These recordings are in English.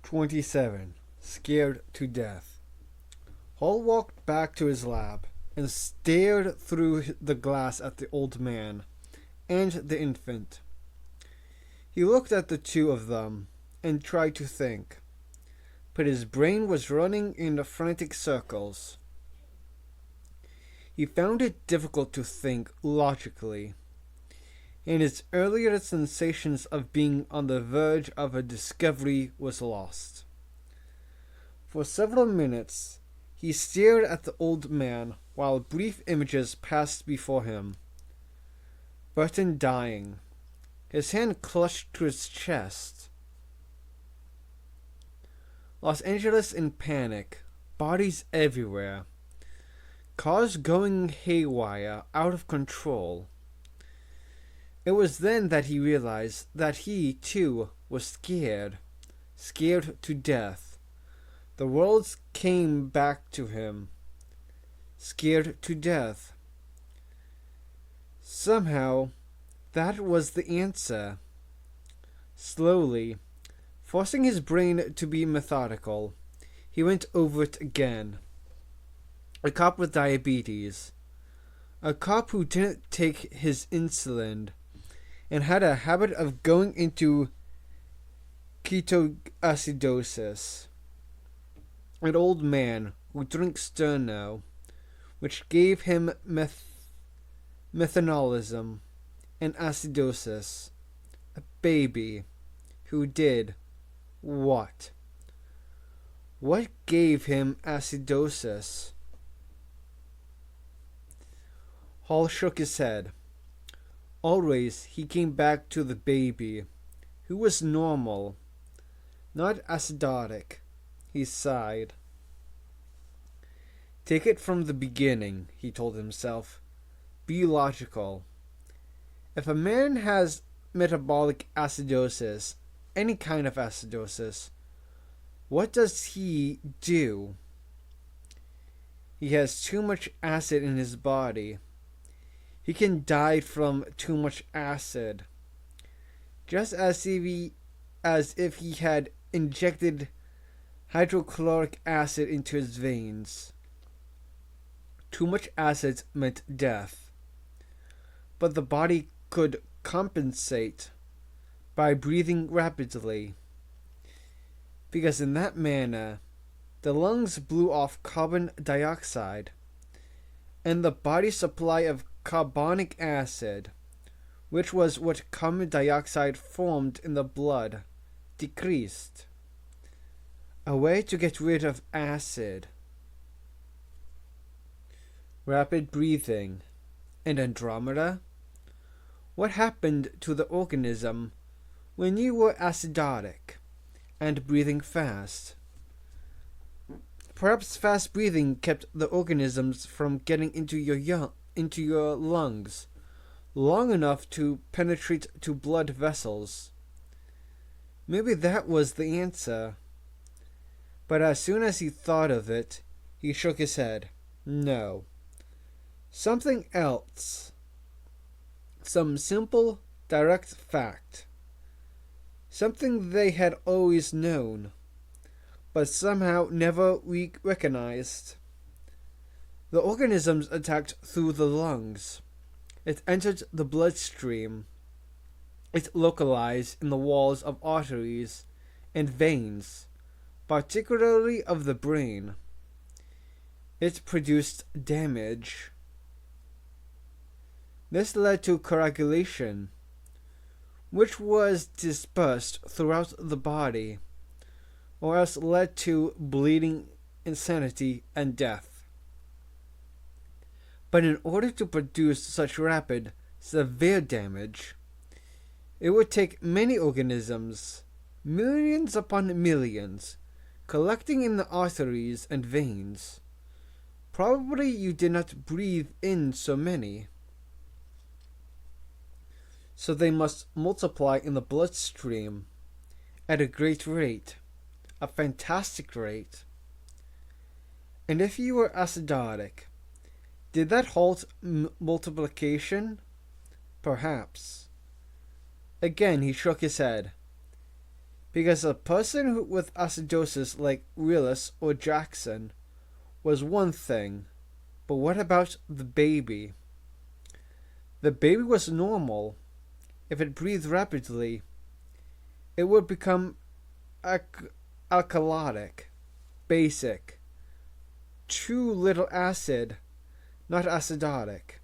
27. Scared to death. Hall walked back to his lab and stared through the glass at the old man and the infant. He looked at the two of them and tried to think, but his brain was running in frantic circles. He found it difficult to think logically, and his earlier sensations of being on the verge of a discovery was lost. For several minutes, he stared at the old man while brief images passed before him. Burton dying, his hand clutched to his chest. Los Angeles in panic, bodies everywhere. Cars going haywire, out of control. It was then that he realized that he, too, was scared. Scared to death. The worlds came back to him. Scared to death. Somehow, that was the answer. Slowly, forcing his brain to be methodical, he went over it again. A cop with diabetes. A cop who didn't take his insulin and had a habit of going into ketoacidosis. An old man who drinks sterno, which gave him methanolism and acidosis. A baby who did what? What gave him acidosis? Hall shook his head. Always he came back to the baby, who was normal, not acidotic. He sighed. Take it from the beginning, he told himself. Be logical. If a man has metabolic acidosis, any kind of acidosis, what does he do? He has too much acid in his body. He can die from too much acid. Just as if he had injected hydrochloric acid into his veins. Too much acid meant death. But the body could compensate by breathing rapidly, because in that manner the lungs blew off carbon dioxide, and the body's supply of carbonic acid, which was what carbon dioxide formed in the blood, decreased. A way to get rid of acid. Rapid breathing. And Andromeda? What happened to the organism when you were acidotic and breathing fast? Perhaps fast breathing kept the organisms from getting into your lungs long enough to penetrate to blood vessels. Maybe that was the answer. But as soon as he thought of it, he shook his head. No. Something else. Some simple, direct fact. Something they had always known, but somehow never recognized. The organisms attacked through the lungs. It entered the bloodstream. It localized in the walls of arteries and veins, particularly of the brain. It produced damage. This led to coagulation, which was dispersed throughout the body, or else led to bleeding, insanity, and death. But in order to produce such rapid, severe damage, it would take many organisms, millions upon millions, collecting in the arteries and veins. Probably you did not breathe in so many. So they must multiply in the bloodstream at a great rate, a fantastic rate. And if you were acidotic, did that halt multiplication? Perhaps. Again he shook his head. Because a person with acidosis like Willis or Jackson was one thing, but what about the baby? The baby was normal. If it breathed rapidly, it would become alkalotic, basic, too little acid, not acidotic.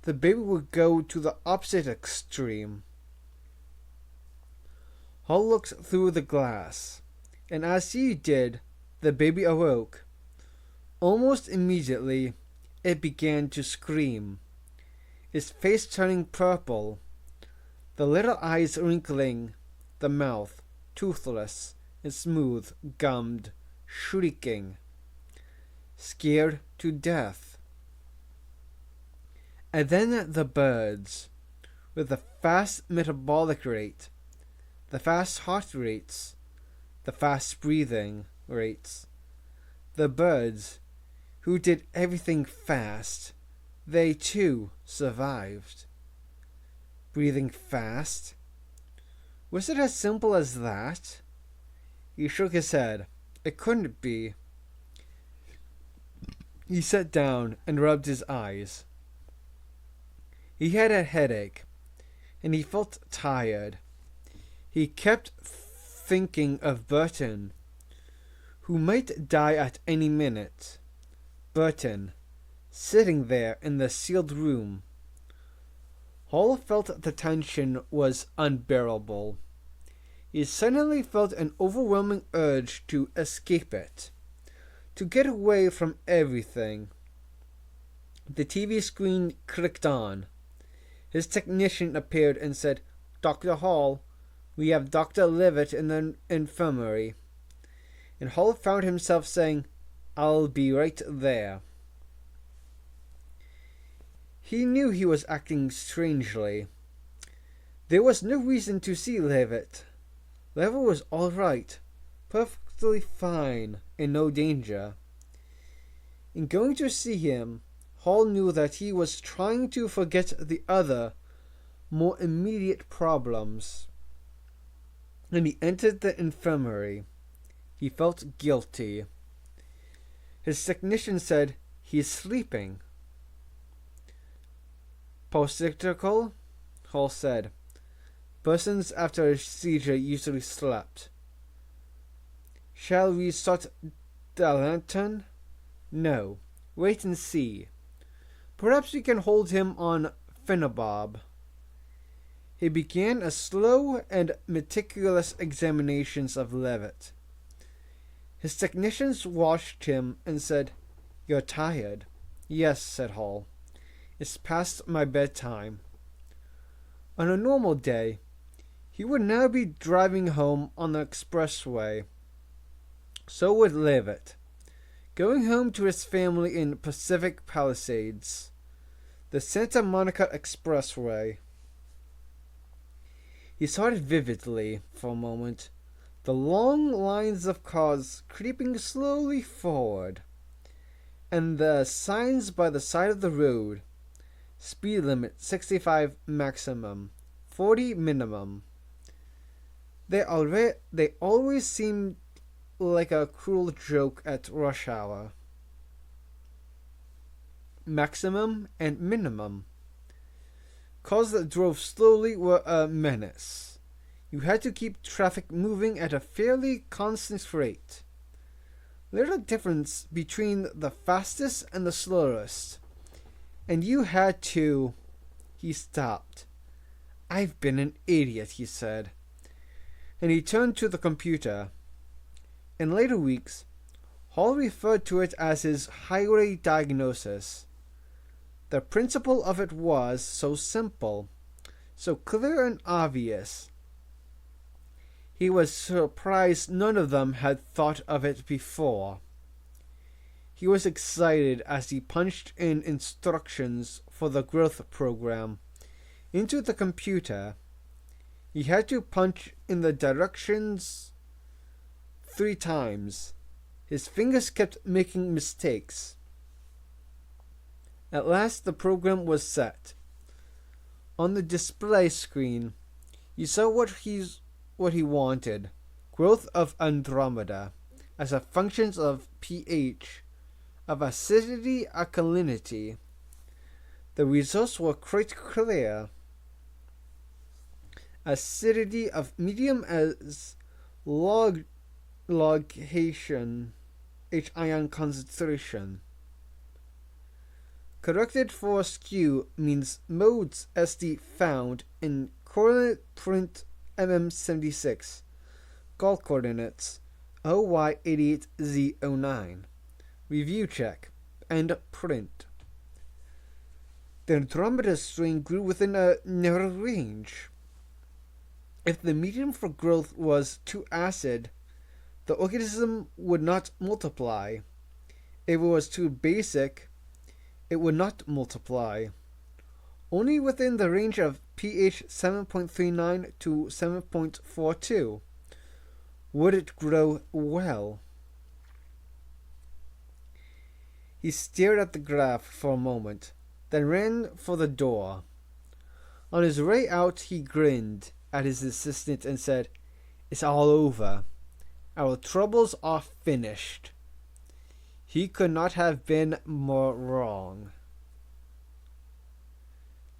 The baby would go to the opposite extreme. Hall looked through the glass, and as he did, the baby awoke. Almost immediately, it began to scream, its face turning purple, the little eyes wrinkling, the mouth toothless and smooth, gummed, shrieking, scared to death. And then the birds, with the fast metabolic rate, the fast heart rates, the fast breathing rates, the birds who did everything fast, they too survived. Breathing fast? Was it as simple as that? He shook his head. It couldn't be. He sat down and rubbed his eyes. He had a headache, and he felt tired. He kept thinking of Burton, who might die at any minute. Burton, sitting there in the sealed room. Hall felt the tension was unbearable. He suddenly felt an overwhelming urge to escape it, to get away from everything. The TV screen clicked on. His technician appeared and said, "Dr. Hall, we have Dr. Levitt in the infirmary." And Hall found himself saying, "I'll be right there." He knew he was acting strangely. There was no reason to see Levitt. Levitt was all right, perfectly fine, in no danger. In going to see him, Hall knew that he was trying to forget the other, more immediate problems. When he entered the infirmary, he felt guilty. His technician said, "He's sleeping." "Post-cyclical?" Hall said. "Persons after a seizure usually slept." "Shall we start the lantern?" "No. Wait and see. Perhaps we can hold him on phenobarb." He began a slow and meticulous examination of Levitt. His technicians watched him and said, "You're tired." "Yes," said Hall. "It's past my bedtime." On a normal day, he would now be driving home on the expressway. So would Levitt, going home to his family in Pacific Palisades, the Santa Monica Expressway. He saw it vividly for a moment, the long lines of cars creeping slowly forward, and the signs by the side of the road. Speed limit 65 maximum, 40 minimum. They always seemed like a cruel joke at rush hour. Maximum and minimum. Cars that drove slowly were a menace. You had to keep traffic moving at a fairly constant rate. Little difference between the fastest and the slowest. And you had to... He stopped. "I've been an idiot," he said. And he turned to the computer. In later weeks, Hall referred to it as his highway diagnosis. The principle of it was so simple, so clear and obvious. He was surprised none of them had thought of it before. He was excited as he punched in instructions for the growth program into the computer. He had to punch in the directions 3 times. His fingers kept making mistakes. At last the program was set. On the display screen, he saw what what he wanted: growth of Andromeda as a function of pH, of acidity, alkalinity. The results were quite clear. Acidity of medium as logation H ion concentration. Corrected for skew means modes SD found in coordinate print MM76. Call coordinates OY88Z09. Review check. And print. The Andromeda strain grew within a narrow range. If the medium for growth was too acid, the organism would not multiply. If it was too basic, it would not multiply. Only within the range of pH 7.39 to 7.42 would it grow well. He stared at the graph for a moment, then ran for the door. On his way out, he grinned at his assistant and said, "It's all over. Our troubles are finished." He could not have been more wrong.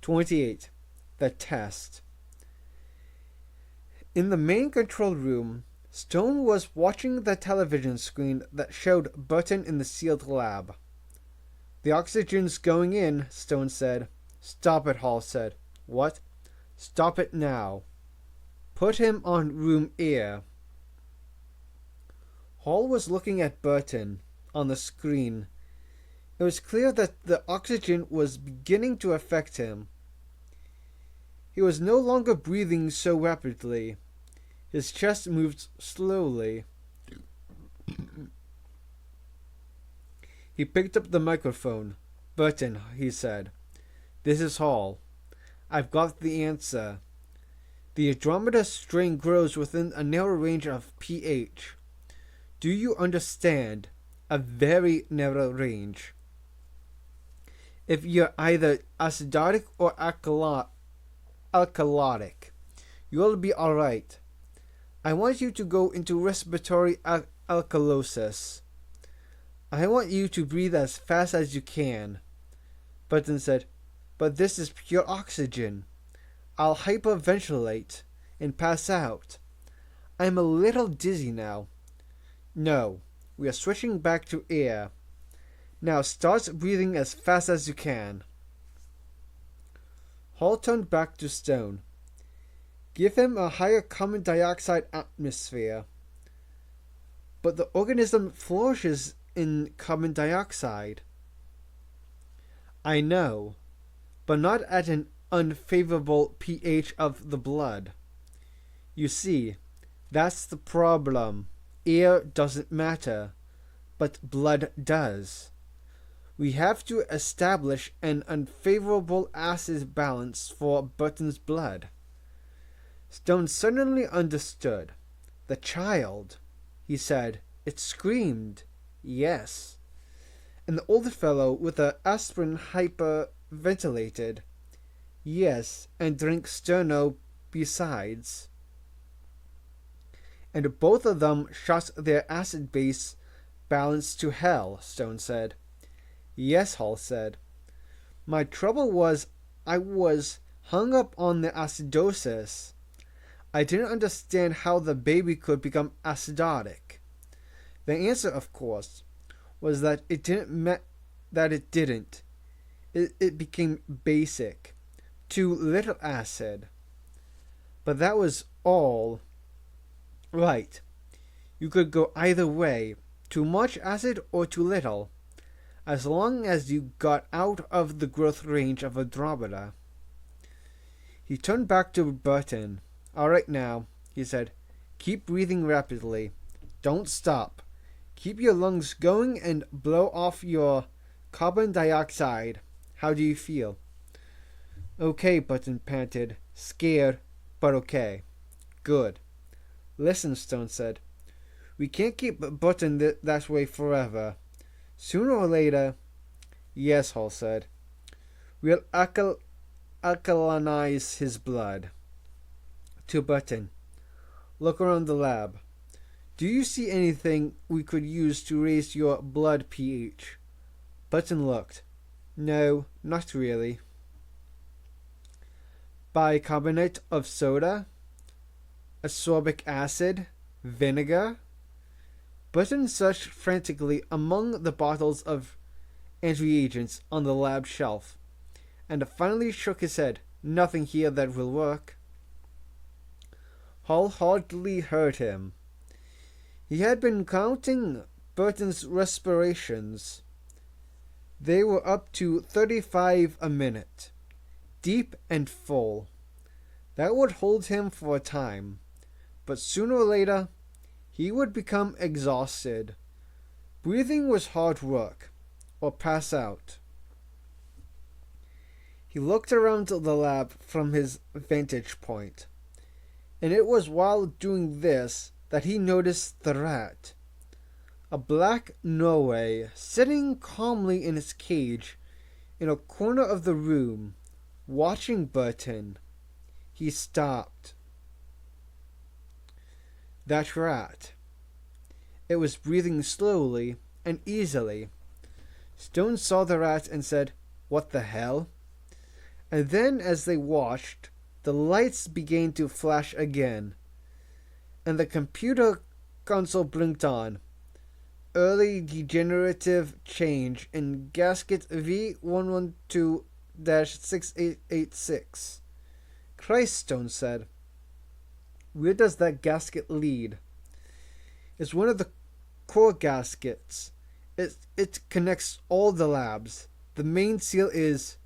28. The test. In the main control room, Stone was watching the television screen that showed Burton in the sealed lab. "The oxygen's going in," Stone said. "Stop it," Hall said. "What?" "Stop it now. Put him on room air." Hall was looking at Burton on the screen. It was clear that the oxygen was beginning to affect him. He was no longer breathing so rapidly. His chest moved slowly. He picked up the microphone. "Burton," he said. "This is Hall. I've got the answer. The Andromeda strain grows within a narrow range of pH. Do you understand? A very narrow range. If you're either acidotic or alkalotic, you'll be alright. I want you to go into respiratory alkalosis. I want you to breathe as fast as you can." Burton said, "But this is pure oxygen. I'll hyperventilate and pass out. I'm a little dizzy now." "No, we are switching back to air. Now start breathing as fast as you can." Hall turned back to Stone. "Give him a higher carbon dioxide atmosphere." "But the organism flourishes in carbon dioxide." "I know, but not at an unfavorable pH of the blood. You see, that's the problem. Air doesn't matter, but blood does. We have to establish an unfavorable acid balance for Burton's blood." Stone suddenly understood. "The child," he said. "It screamed." "Yes." "And the older fellow with the aspirin hyperventilated." "Yes, and drank sterno besides." "And both of them shot their acid base balance to hell," Stone said. "Yes," Hall said. "My trouble was I was hung up on the acidosis. I didn't understand how the baby could become acidotic. The answer, of course, was that it didn't. It became basic. Too little acid. But that was all. Right. You could go either way. Too much acid or too little. As long as you got out of the growth range of Andromeda." He turned back to Burton. "All right now," he said. "Keep breathing rapidly. Don't stop. Keep your lungs going and blow off your carbon dioxide. How do you feel?" "Okay," Burton panted. "Scared, but okay." "Good." "Listen," Stone said. "We can't keep Burton that way forever. Sooner or later—" "Yes," Hall said. "We'll alkalinize his blood." To Burton. look around the lab. Do you see anything we could use to raise your blood pH? Button looked. No, not really. Bicarbonate of soda? Ascorbic acid? Vinegar? Button searched frantically among the bottles of reagents on the lab shelf, and finally shook his head. Nothing here that will work. Hall hardly heard him. He had been counting Burton's respirations. They were up to 35 a minute, deep and full. That would hold him for a time, but sooner or later he would become exhausted. Breathing was hard work, or pass out. He looked around the lab from his vantage point, and it was while doing this that he noticed the rat. A black Norway sitting calmly in its cage in a corner of the room, watching Burton. He stopped. That rat. It was breathing slowly and easily. Stone saw the rat and said, "What the hell?" And then, as they watched, the lights began to flash again, and the computer console blinked on. Early degenerative change in gasket V112-6886. Christ, Stone said. Where does that gasket lead? It's one of the core gaskets. It connects all the labs. The main seal is...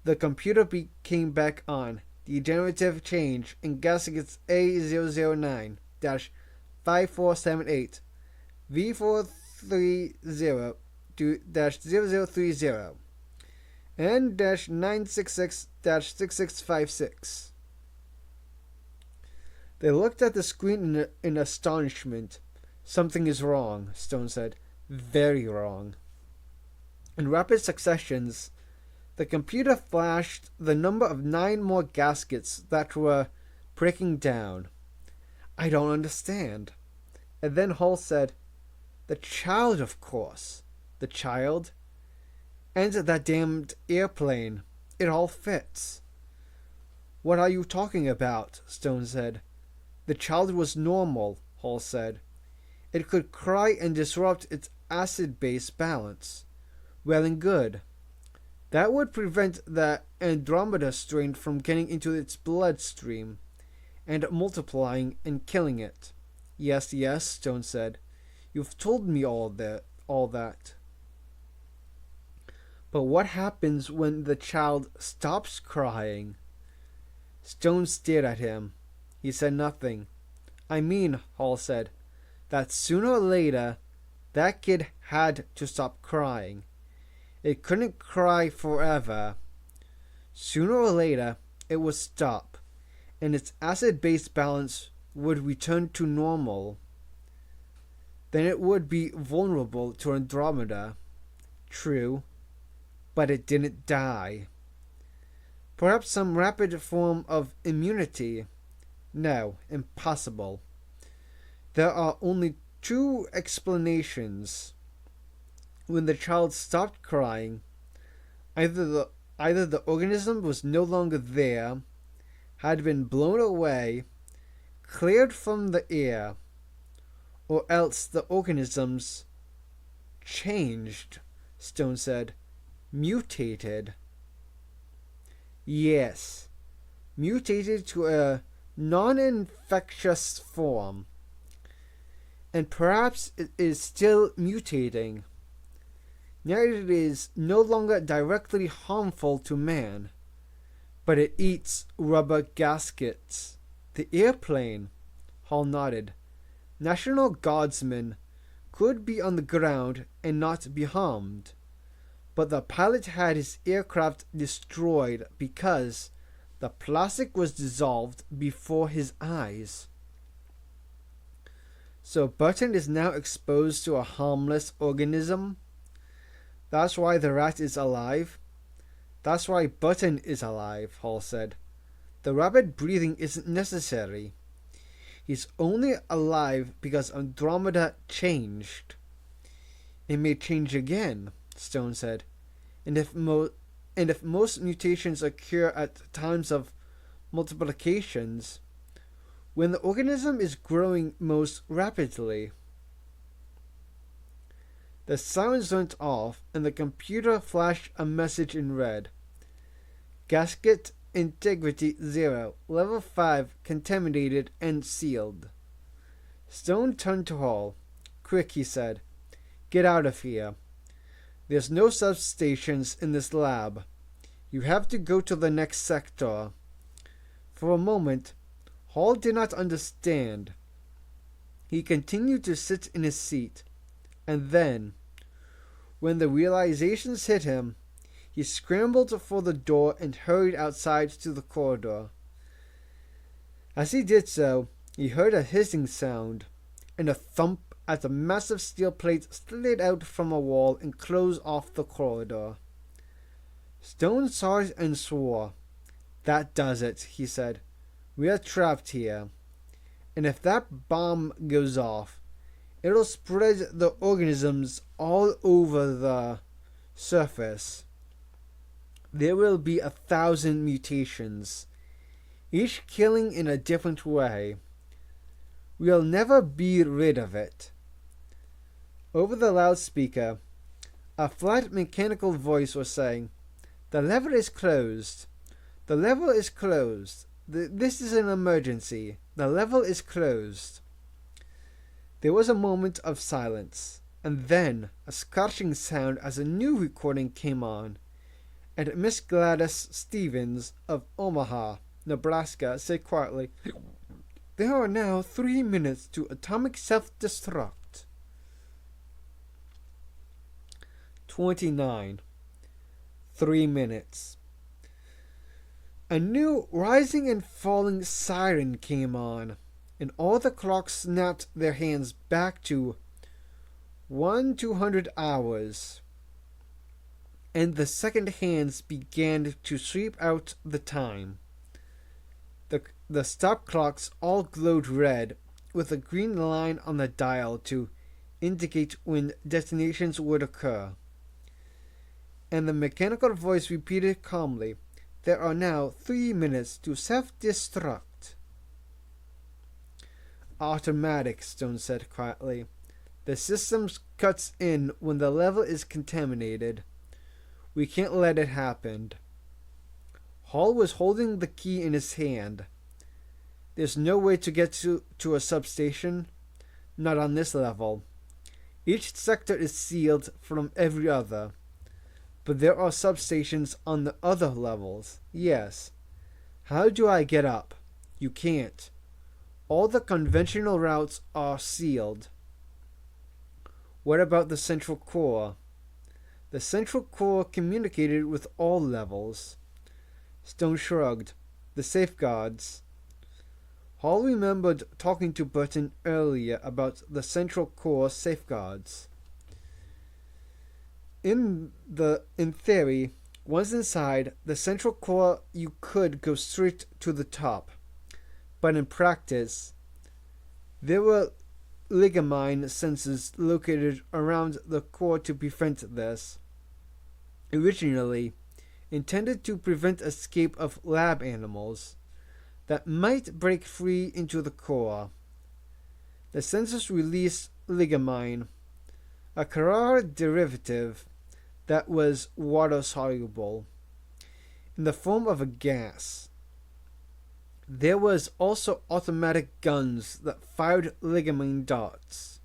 The computer came back on. Degenerative change in gaskets A009-5478, V430-0030, and -966-6656. They looked at the screen in astonishment. Something is wrong, Stone said. Very wrong. In rapid successions, the computer flashed the number of 9 more gaskets that were breaking down. I don't understand. And then Hall said, "The child, of course. The child. And that damned airplane. It all fits." "What are you talking about?" Stone said. "The child was normal," Hall said. "It could cry and disrupt its acid-base balance. Well and good. That would prevent the Andromeda Strain from getting into its bloodstream and multiplying and killing it." Yes, Stone said. "You've told me all that. But what happens when the child stops crying?" Stone stared at him. He said nothing. "I mean," Hall said, "that sooner or later that kid had to stop crying. It couldn't cry forever. Sooner or later it would stop, and its acid-base balance would return to normal. Then it would be vulnerable to Andromeda." "True, but it didn't die." "Perhaps some rapid form of immunity." "No, impossible. There are only 2 explanations. When the child stopped crying, either the organism was no longer there, had been blown away, cleared from the air, or else the organisms changed," Stone said. "Mutated." "Yes, mutated to a non-infectious form. And perhaps it is still mutating. Now it is no longer directly harmful to man, but it eats rubber gaskets. The airplane," Hall nodded. "National Guardsmen could be on the ground and not be harmed, but the pilot had his aircraft destroyed because the plastic was dissolved before his eyes." "So Burton is now exposed to a harmless organism? That's why the rat is alive?" "That's why Burton is alive," Hall said. "The rapid breathing isn't necessary. He's only alive because Andromeda changed. It may change again, Stone said. And if most mutations occur at times of multiplications, when the organism is growing most rapidly. The sirens went off and the computer flashed a message in red. Gasket integrity 0, level 5 contaminated and sealed. Stone turned to Hall. Quick, he said. Get out of here. There's no substations in this lab. You have to go to the next sector. For a moment, Hall did not understand. He continued to sit in his seat, and then, when the realizations hit him, he scrambled for the door and hurried outside to the corridor. As he did so, he heard a hissing sound, and a thump as a massive steel plate slid out from a wall and closed off the corridor. Stone saw it and swore. That does it, he said. We are trapped here. And if that bomb goes off, it'll spread the organisms all over the surface. There will be 1,000 mutations, each killing in a different way. We'll never be rid of it. Over the loudspeaker, a flat mechanical voice was saying, The lever is closed. The lever is closed. This is an emergency. The level is closed. There was a moment of silence, and then a scorching sound as a new recording came on, and Miss Gladys Stevens of Omaha, Nebraska, said quietly, There are now 3 minutes to atomic self-destruct. 29. 3 minutes. A new rising and falling siren came on, and all the clocks snapped their hands back to 1/200 hours, and the second hands began to sweep out the time. The stop clocks all glowed red, with a green line on the dial to indicate when detonations would occur. And the mechanical voice repeated calmly, There are now 3 minutes to self-destruct. Automatic, Stone said quietly. The system cuts in when the level is contaminated. We can't let it happen. Hall was holding the key in his hand. There's no way to get to a substation. Not on this level. Each sector is sealed from every other. But there are substations on the other levels. Yes. How do I get up? You can't. All the conventional routes are sealed. What about the central core? The central core communicated with all levels. Stone shrugged. The safeguards. Hall remembered talking to Burton earlier about the central core safeguards. In theory, once inside the central core, you could go straight to the top. But in practice, there were ligamine sensors located around the core to prevent this. Originally intended to prevent escape of lab animals that might break free into the core. The sensors released ligamine, a Carrara derivative that was water-soluble, in the form of a gas. There was also automatic guns that fired ligamine darts.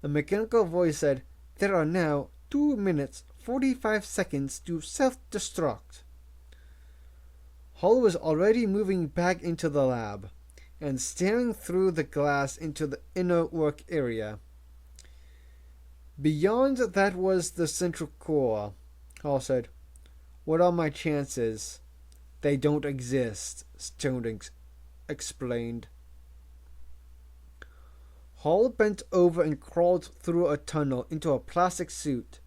The mechanical voice said, There are now 2 minutes 45 seconds to self-destruct. Hall was already moving back into the lab and staring through the glass into the inner work area. Beyond that was the central core, Hall said. What are my chances? They don't exist, Stone explained. Hall bent over and crawled through a tunnel into a plastic suit.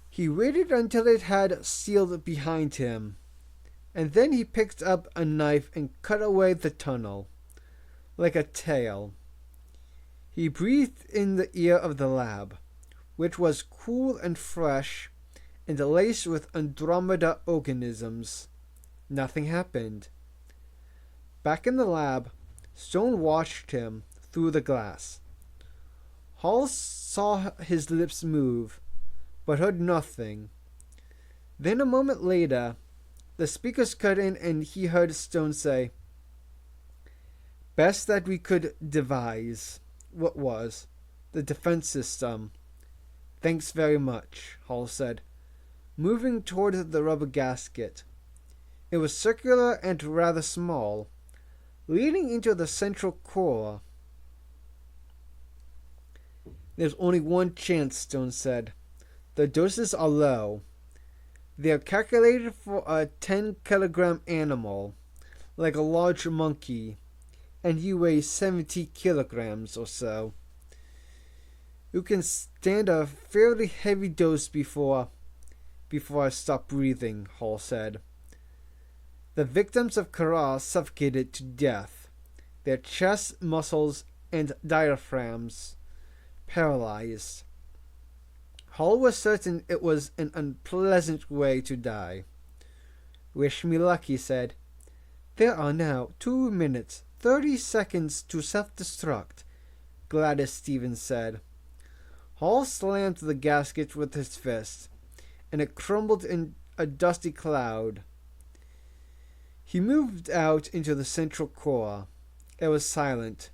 He waited until it had sealed behind him, and then he picked up a knife and cut away the tunnel, like a tail. He breathed in the air of the lab, which was cool and fresh and laced with Andromeda organisms. Nothing happened. Back in the lab, Stone watched him through the glass. Hall saw his lips move, but heard nothing. Then a moment later, the speakers cut in and he heard Stone say, "Best that we could devise." What was? The defense system. "Thanks very much," Hall said, moving toward the rubber gasket. It was circular and rather small, leading into the central core. "There's only one chance," Stone said. "The doses are low. They are calculated for a 10-kilogram animal, like a large monkey, and you weigh 70 kilograms or so. You can stand a fairly heavy dose before I stop breathing," Hall said. "The victims of Kara suffocated to death, their chest muscles and diaphragms paralyzed. Hall was certain it was an unpleasant way to die. "Wish me luck," he said. "There are now 2 minutes, 30 seconds to self-destruct," Gladys Stevens said. Hall slammed the gasket with his fist, and it crumbled in a dusty cloud. He moved out into the central core. It was silent.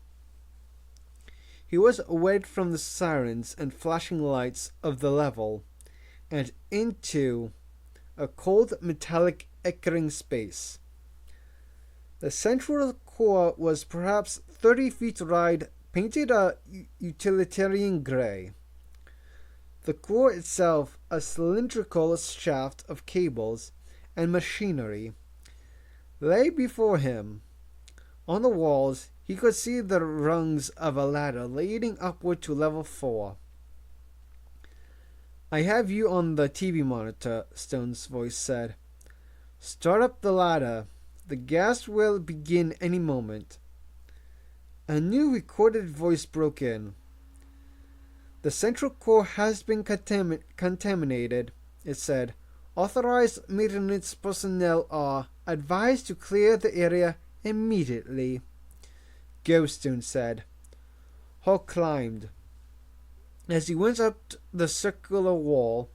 He was away from the sirens and flashing lights of the level, and into a cold metallic echoing space. The central core was perhaps 30 feet wide, painted a utilitarian gray. The core itself, a cylindrical shaft of cables and machinery, lay before him. On the walls, he could see the rungs of a ladder leading upward to level 4. "I have you on the TV monitor," Stone's voice said. "Start up the ladder. The gas will begin any moment." A new recorded voice broke in. "The central core has been contaminated," it said. "Authorized maintenance personnel are advised to clear the area immediately." "Go," Stone said. Hall climbed. As he went up the circular wall,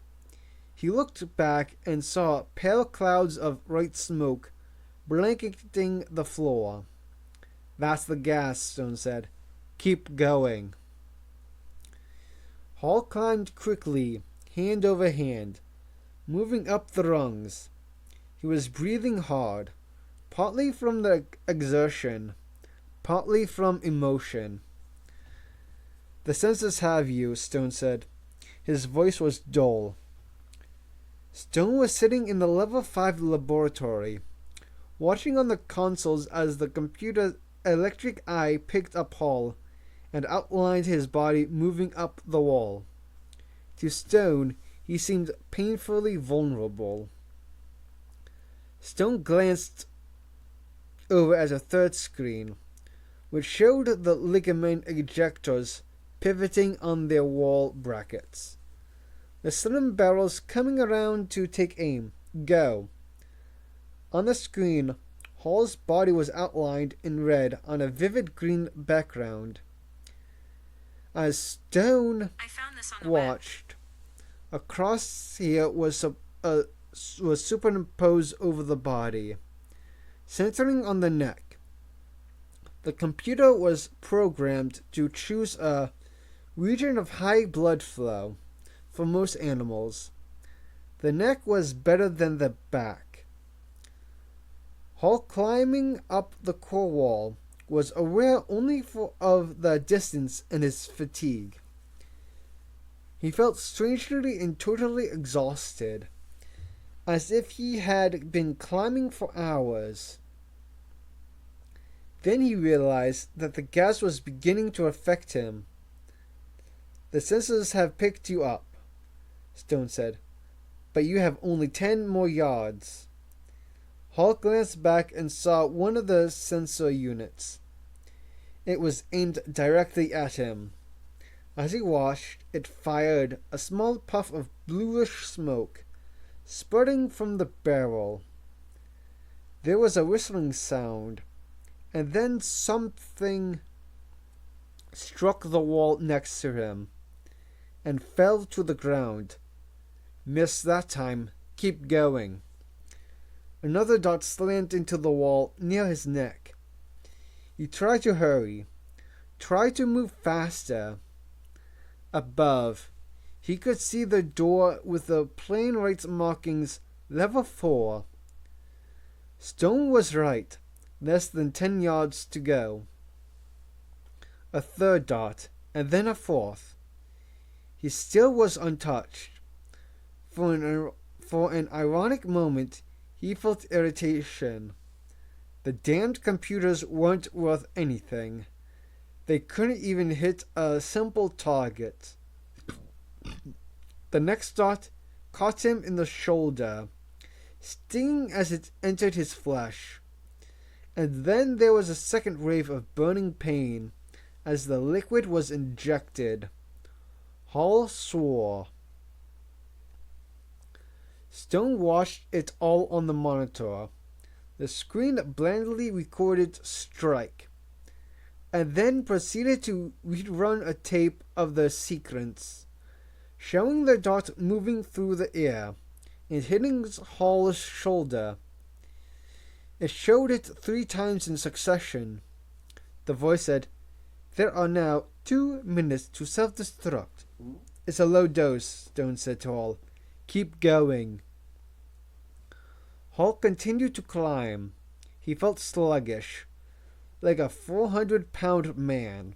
he looked back and saw pale clouds of white smoke blanketing the floor. "That's the gas," Stone said. "Keep going." Hall climbed quickly, hand over hand, moving up the rungs. He was breathing hard, partly from the exertion, partly from emotion. "The sensors have you," Stone said. His voice was dull. Stone was sitting in the level 5 laboratory, watching on the consoles as the computer's electric eye picked up Hall and outlined his body moving up the wall. To Stone, he seemed painfully vulnerable. Stone glanced over at a third screen, which showed the ligament ejectors pivoting on their wall brackets. The slim barrels coming around to take aim. "Go." On the screen, Hall's body was outlined in red on a vivid green background. As Stone watched, a crosshair was superimposed over the body, centering on the neck. The computer was programmed to choose a region of high blood flow for most animals. The neck was better than the back. Hall, climbing up the core wall, was aware only of the distance and his fatigue. He felt strangely and totally exhausted, as if he had been climbing for hours. Then he realized that the gas was beginning to affect him. "The sensors have picked you up," Stone said, "but you have only 10 more yards." Hall glanced back and saw one of the sensor units. It was aimed directly at him. As he watched, it fired a small puff of bluish smoke, spurting from the barrel. There was a whistling sound, and then something struck the wall next to him and fell to the ground. Missed that time. Keep going. Another dot slammed into the wall near his neck. He tried to hurry, tried to move faster. Above, he could see the door with the plain white markings Level 4. Stone was right. Less than 10 yards to go. A third dot, and then a fourth. He still was untouched. For an ironic moment, he felt irritation. The damned computers weren't worth anything. They couldn't even hit a simple target. The next dot caught him in the shoulder, stinging as it entered his flesh. And then there was a second wave of burning pain as the liquid was injected. Hall swore. Stone watched it all on the monitor. The screen blandly recorded strike, and then proceeded to rerun a tape of the sequence, showing the dot moving through the air and hitting Hall's shoulder. It showed it 3 times in succession. The voice said, "There are now 2 minutes to self-destruct." "It's a low dose," Stone said to Hall. "Keep going." Hall continued to climb. He felt sluggish, like a 400-pound man.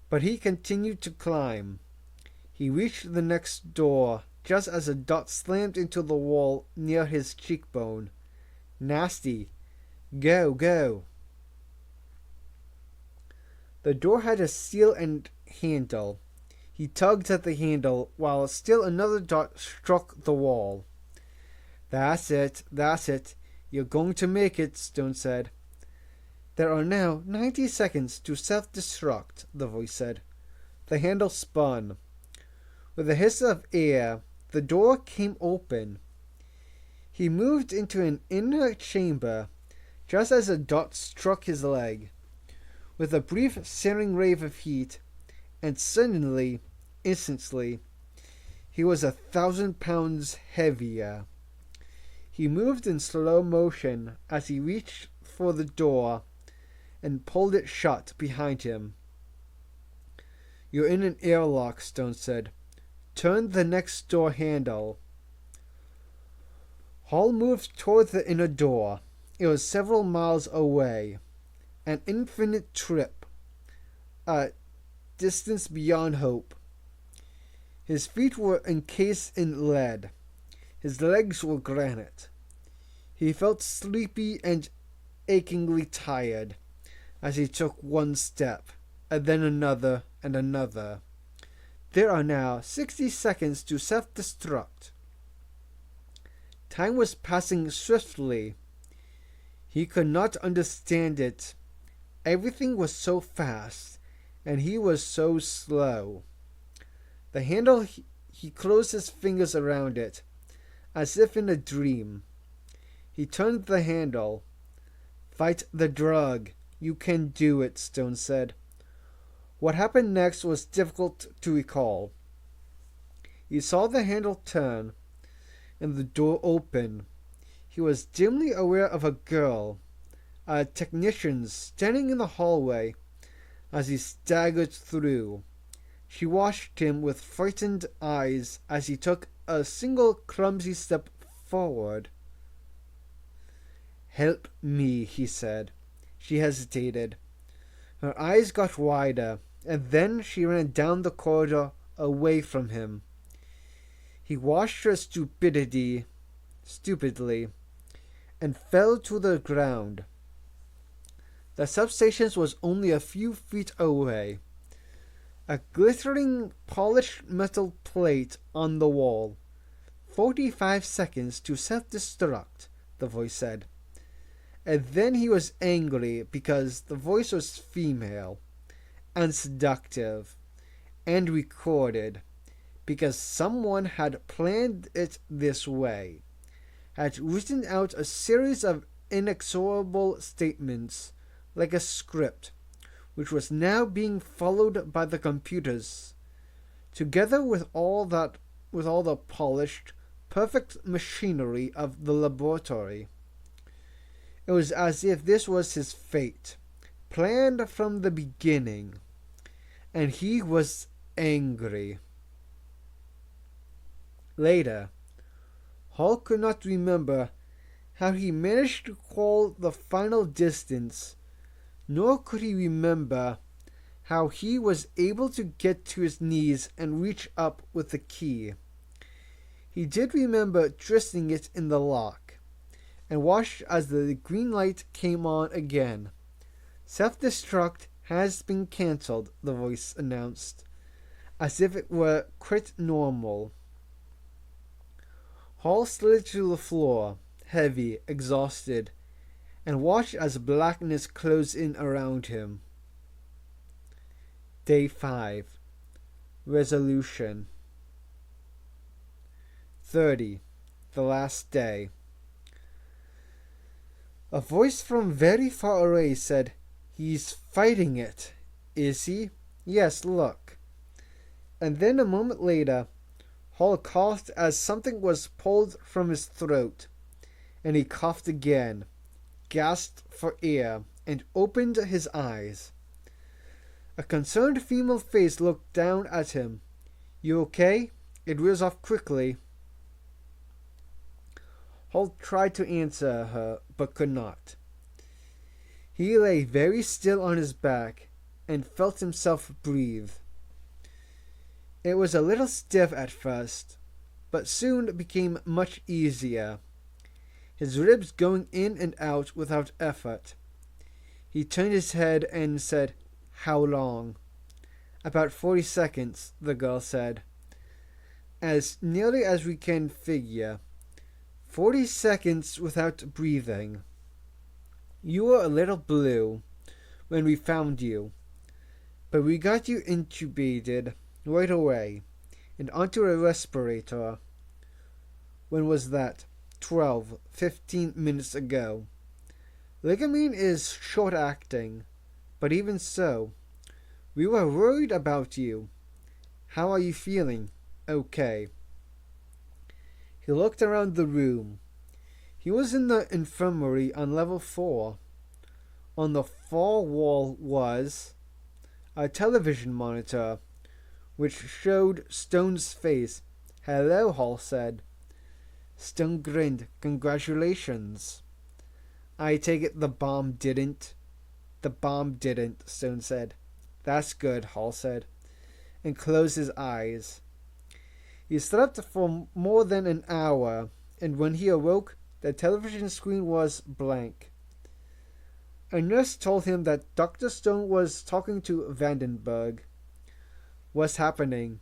But he continued to climb. He reached the next door just as a dot slammed into the wall near his cheekbone. Nasty. Go, go. The door had a seal and handle. He tugged at the handle while still another dot struck the wall. That's it. You're going to make it," Stone said. "There are now 90 seconds to self-destruct," the voice said. The handle spun. With a hiss of air, the door came open. He moved into an inner chamber just as a dot struck his leg, with a brief searing wave of heat, and suddenly, instantly, he was 1,000 pounds heavier. He moved in slow motion as he reached for the door and pulled it shut behind him. "You're in an airlock," Stone said. "Turn the next door handle." Hall moved toward the inner door. It was several miles away. An infinite trip. A distance beyond hope. His feet were encased in lead. His legs were granite. He felt sleepy and achingly tired as he took one step, and then another and another. There are now 60 seconds to self-destruct. Time was passing swiftly. He could not understand it. Everything was so fast, and he was so slow. The handle, he closed his fingers around it, as if in a dream. He turned the handle. "Fight the drug. You can do it," Stone said. What happened next was difficult to recall. He saw the handle turn and the door open. He was dimly aware of a girl, a technician, standing in the hallway as he staggered through. She watched him with frightened eyes as he took a single clumsy step forward. "Help me," he said. She hesitated. Her eyes got wider, and then she ran down the corridor away from him. He watched her stupidly, and fell to the ground. The substation was only a few feet away. A glittering polished metal plate on the wall. 45 seconds to self-destruct, the voice said. And then he was angry because the voice was female and seductive and recorded, because someone had planned it this way, had written out a series of inexorable statements like a script, which was now being followed by the computers, together with all the polished, perfect machinery of the laboratory. It was as if this was his fate, planned from the beginning, and he was angry. Later, Hall could not remember how he managed to call the final distance, nor could he remember how he was able to get to his knees and reach up with the key. He did remember twisting it in the lock, and watched as the green light came on again. "Self-destruct has been cancelled," the voice announced, as if it were quite normal. Hall slid to the floor, heavy, exhausted, and watched as blackness closed in around him. Day 5. Resolution 30. The last day. A voice from very far away said, "He's fighting it, is he? Yes, look." And then a moment later, Hall coughed as something was pulled from his throat, and he coughed again, gasped for air, and opened his eyes. A concerned female face looked down at him. "You okay?" It was off quickly. Hall tried to answer her, but could not. He lay very still on his back and felt himself breathe. It was a little stiff at first, but soon became much easier, his ribs going in and out without effort. He turned his head and said, "How long?" "About 40 seconds, the girl said. "As nearly as we can figure. 40 seconds without breathing. You were a little blue when we found you, but we got you intubated right away and onto a respirator." "When was that?" 15 minutes ago. "Ligamine is short-acting, but even so, we were worried about you. How are you feeling?" "Okay." He looked around the room. He was in the infirmary on level 4. On the far wall was a television monitor, which showed Stone's face. "Hello," Hall said. Stone grinned. "Congratulations." "I take it the bomb didn't?" "The bomb didn't," Stone said. "That's good," Hall said, and closed his eyes. He slept for more than an hour, and when he awoke, the television screen was blank. A nurse told him that Dr. Stone was talking to Vandenberg. "What's happening?"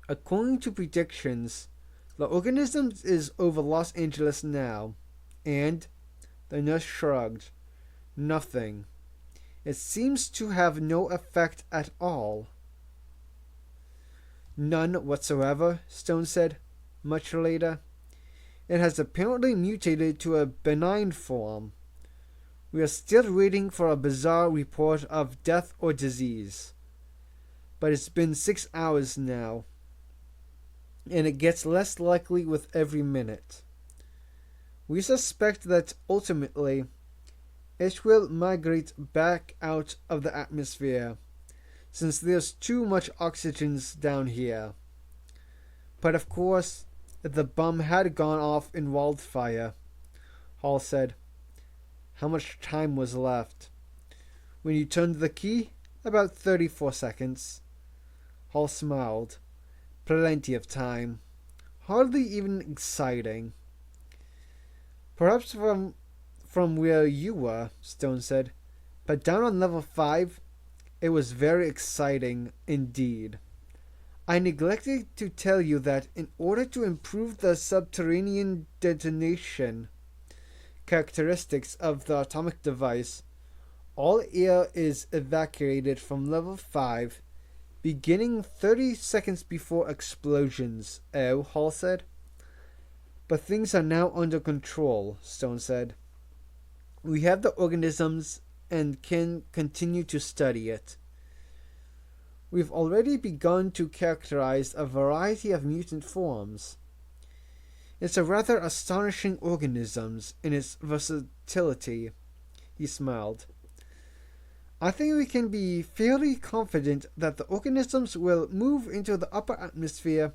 "According to predictions, the organism is over Los Angeles now, and," the nurse shrugged, "nothing. It seems to have no effect at all." "None whatsoever," Stone said, much later. "It has apparently mutated to a benign form. We are still waiting for a bizarre report of death or disease. But it's been 6 hours now, and it gets less likely with every minute. We suspect that ultimately it will migrate back out of the atmosphere, since there's too much oxygen down here. But of course, if the bomb had gone off in wildfire," Hall said. "How much time was left?" "When you turned the key, about 34 seconds. Hall smiled. "Plenty of time. Hardly even exciting." "Perhaps from where you were," Stone said. "But down on level 5, it was very exciting indeed. I neglected to tell you that in order to improve the subterranean detonation characteristics of the atomic device, all air is evacuated from level 5, beginning 30 seconds before explosions, Hall said. But things are now under control, Stone said. We have the organisms and can continue to study it. We've already begun to characterize a variety of mutant forms. It's a rather astonishing organism in its versatility. He smiled. I think we can be fairly confident that the organisms will move into the upper atmosphere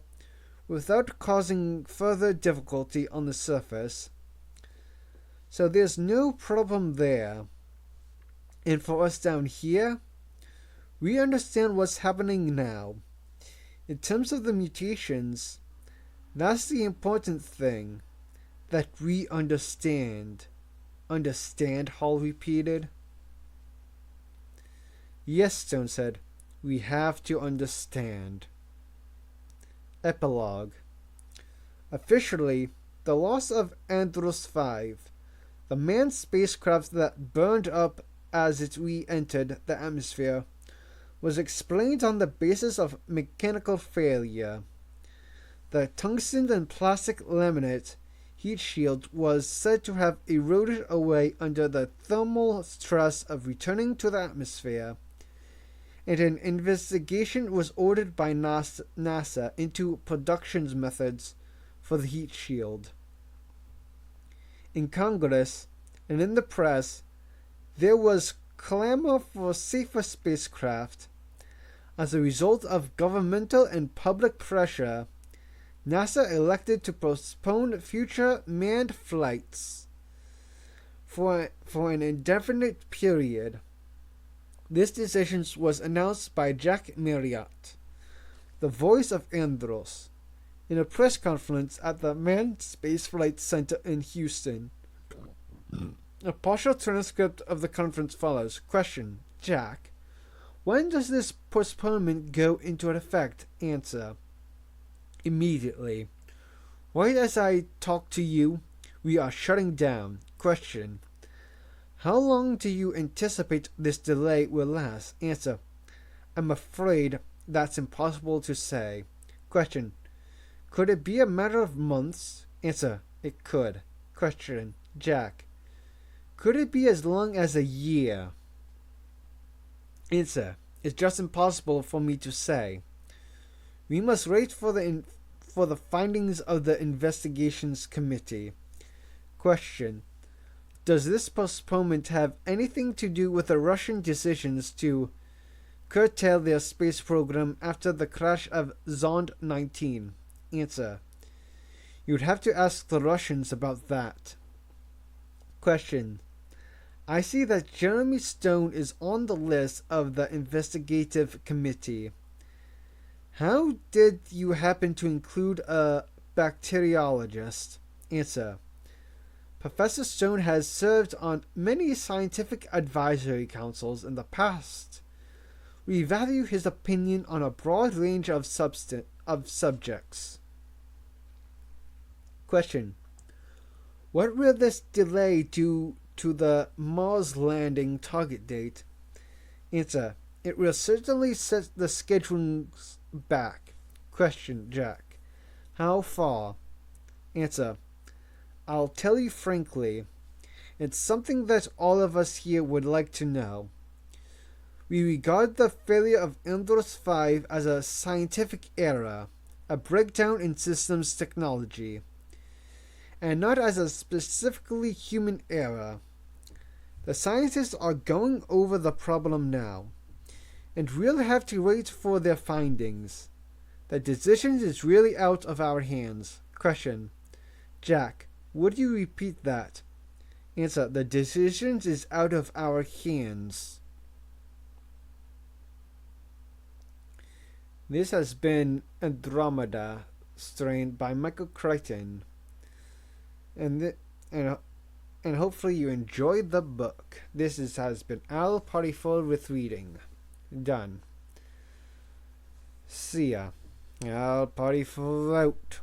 without causing further difficulty on the surface. So there's no problem there. And for us down here, we understand what's happening now. In terms of the mutations, that's the important thing. That we understand. Understand, Hall repeated. Yes, Stone said. We have to understand. Epilogue. Officially, the loss of Andros 5, the manned spacecraft that burned up as it re-entered the atmosphere, was explained on the basis of mechanical failure. The tungsten and plastic laminate heat shield was said to have eroded away under the thermal stress of returning to the atmosphere, and an investigation was ordered by NASA into production methods for the heat shield. In Congress and in the press, there was clamor for safer spacecraft. As a result of governmental and public pressure, NASA elected to postpone future manned flights for an indefinite period. This decision was announced by Jack Marriott, the voice of Andros, in a press conference at the Manned Spaceflight Center in Houston. A partial transcript of the conference follows. Question: Jack, when does this postponement go into effect? Answer: immediately. Right as I talk to you, we are shutting down. Question: how long do you anticipate this delay will last? Answer: I'm afraid that's impossible to say. Question: could it be a matter of months? Answer: it could. Question: Jack, could it be as long as a year? Answer: it's just impossible for me to say. We must wait for the findings of the investigations committee. Question: does this postponement have anything to do with the Russian decisions to curtail their space program after the crash of Zond 19? Answer: you'd have to ask the Russians about that. Question: I see that Jeremy Stone is on the list of the investigative committee. How did you happen to include a bacteriologist? Answer: Professor Stone has served on many scientific advisory councils in the past. We value his opinion on a broad range of subjects. Question: what will this delay do to the Mars landing target date? Answer: it will certainly set the schedule back. Question: Jack, how far? Answer: I'll tell you frankly, it's something that all of us here would like to know. We regard the failure of Andros 5 as a scientific error, a breakdown in systems technology, and not as a specifically human error. The scientists are going over the problem now, and we'll have to wait for their findings. The decision is really out of our hands. Question: Jack, would you repeat that? Answer: the decision is out of our hands. This has been Andromeda Strain by Michael Crichton. And hopefully you enjoyed the book. This has been Al Partyful with reading. Done. See ya. Al Partyful out.